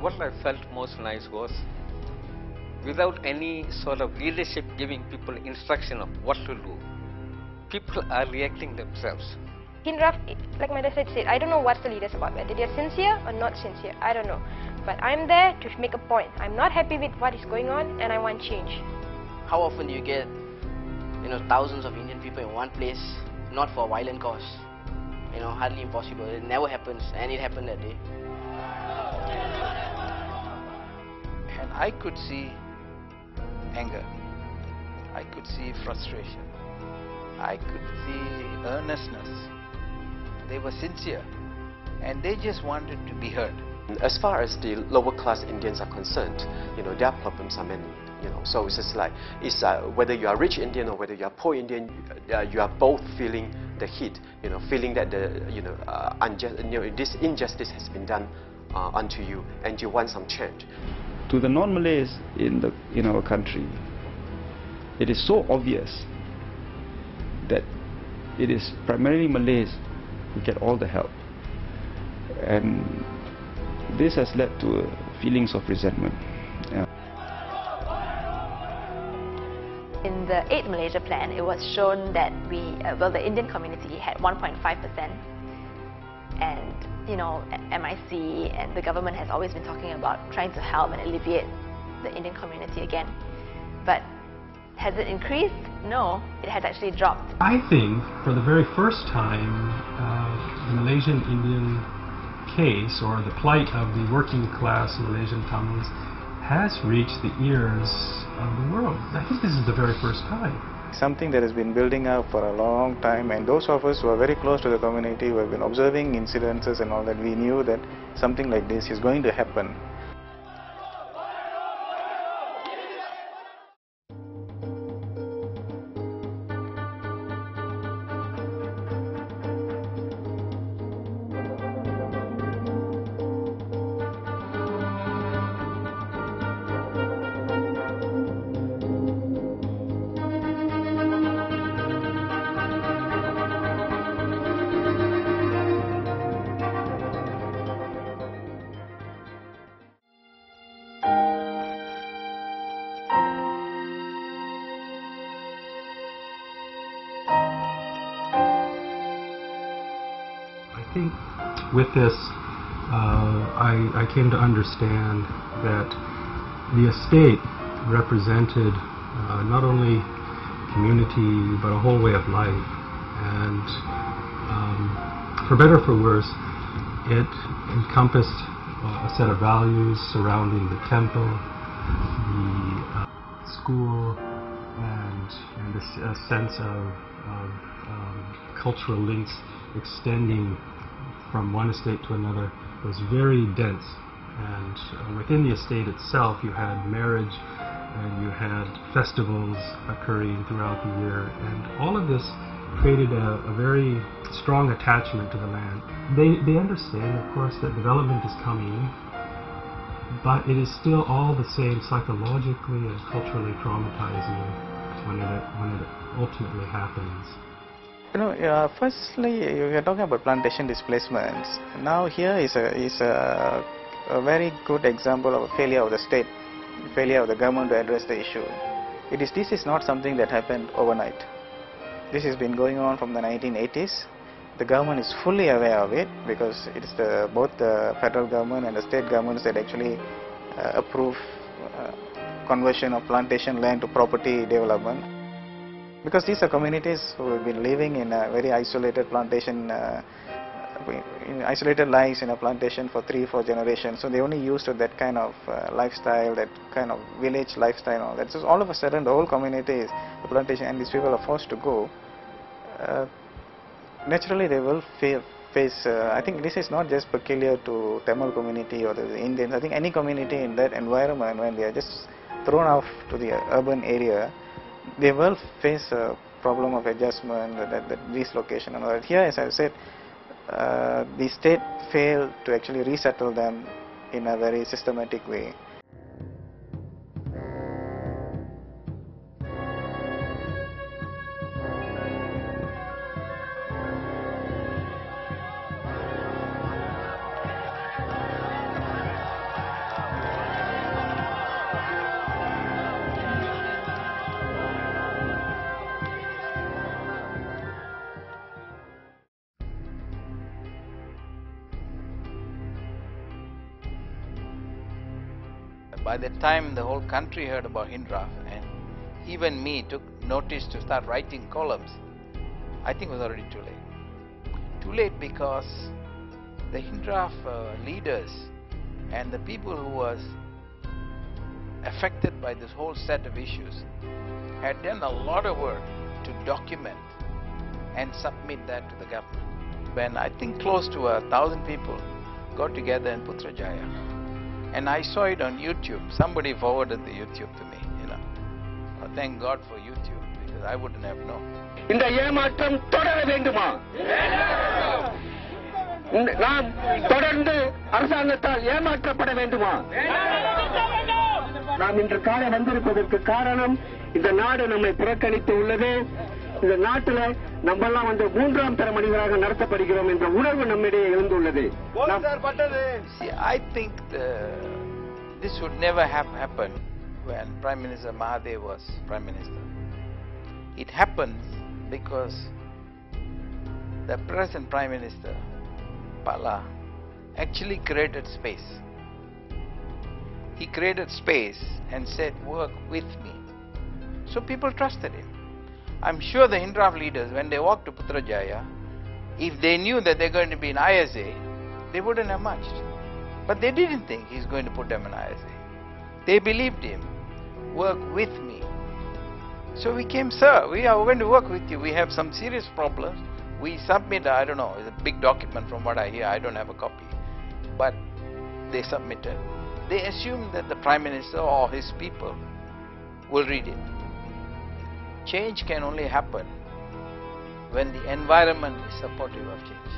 what I felt most nice was, without any sort of leadership giving people instruction of what to do, people are reacting themselves. In rough, like my dad said, I don't know what's the leaders about, whether they're sincere or not sincere, I don't know. But I'm there to make a point. I'm not happy with what is going on and I want change. How often do you get, thousands of Indian people in one place, not for a violent cause? Hardly impossible. It never happens, and it happened that day. And I could see anger, I could see frustration, I could see earnestness. They were sincere and they just wanted to be heard. As far as the lower class Indians are concerned, their problems are many. So it's just like, whether you are rich Indian or whether you are poor Indian, you are both feeling the heat. Feeling that this injustice has been done unto you, and you want some change. To the non-Malays in our country, it is so obvious that it is primarily Malays who get all the help, and this has led to feelings of resentment. In the 8 Malaysia plan, it was shown that the Indian community had 1.5%, and MIC and the government has always been talking about trying to help and alleviate the Indian community again. But has it increased? No, it has actually dropped. I think for the very first time, the Malaysian Indian case, or the plight of the working class Malaysian Tamils, has reached the ears of the world. I think this is the very first time. Something that has been building up for a long time, and those of us who are very close to the community, who have been observing incidences and all that, we knew that something like this is going to happen. I think with this, I came to understand that the estate represented not only community but a whole way of life, and for better or for worse, it encompassed a set of values surrounding the temple, the school, and a sense of cultural links extending from one estate to another was very dense. And within the estate itself, you had marriage and you had festivals occurring throughout the year, and all of this created a very strong attachment to the land. They understand, of course, that development is coming, but it is still all the same psychologically and culturally traumatizing when it ultimately happens. Firstly, you are talking about plantation displacements. Now here is a very good example of a failure of the state, failure of the government to address the issue. This is not something that happened overnight. This has been going on from the 1980s. The government is fully aware of it, because it is both the federal government and the state governments that actually approve conversion of plantation land to property development. Because these are communities who have been living in a very isolated plantation, isolated lives in a plantation for 3-4 generations. So they only used to that kind of lifestyle, that kind of village lifestyle and all that. So all of a sudden the whole community is a plantation, and these people are forced to go. Naturally they will face, I think this is not just peculiar to Tamil community or the Indians. I think any community in that environment, when they are just thrown off to the urban area, they will face a problem of adjustment, that dislocation and all that. Here, as I said, the state failed to actually resettle them in a very systematic way. by the time the whole country heard about Hindraf, and even me took notice to start writing columns, I think it was already too late. Too late because the Hindraf leaders and the people who was affected by this whole set of issues had done a lot of work to document and submit that to the government. When I think close to 1,000 people got together in Putrajaya, and I saw it on YouTube. Somebody forwarded the YouTube to me, you know. Thank God for YouTube, because I wouldn't have known. இந்த ஏமாற்றம் தொடர வேண்டுமா? நாம் தொடர்ந்து அரசாங்கத்தால் ஏமாற்றப்பட வேண்டுமா? நாம் இன்று காலை வந்திருப்பதற்கு காரணம் இந்த நாடு நம்மை புறக்கணித்து உள்ளது. இந்த நாட்டில் நம்மெல்லாம் வந்து மூன்றாம் தர மனிதராக நடத்தப்படுகிறோம் என்ற உணர்வு நம்மிடையே எழுந்துள்ளது. See, I think this would never have happened when Prime Minister Mahathir was Prime Minister. It happens because the present Prime Minister, Pala, actually created space. He created space and said, work with me. So people trusted him. I'm sure the Hindraf leaders, when they walked to Putrajaya, if they knew that they're going to be in ISA, they wouldn't have marched. But they didn't think he's going to put them in ISA. They believed him. Work with me. So we came, sir, we are going to work with you. We have some serious problems. We submit, I don't know, it's a big document from what I hear. I don't have a copy. But they submitted. They assumed that the Prime Minister or his people will read it. Change can only happen when the environment is supportive of change.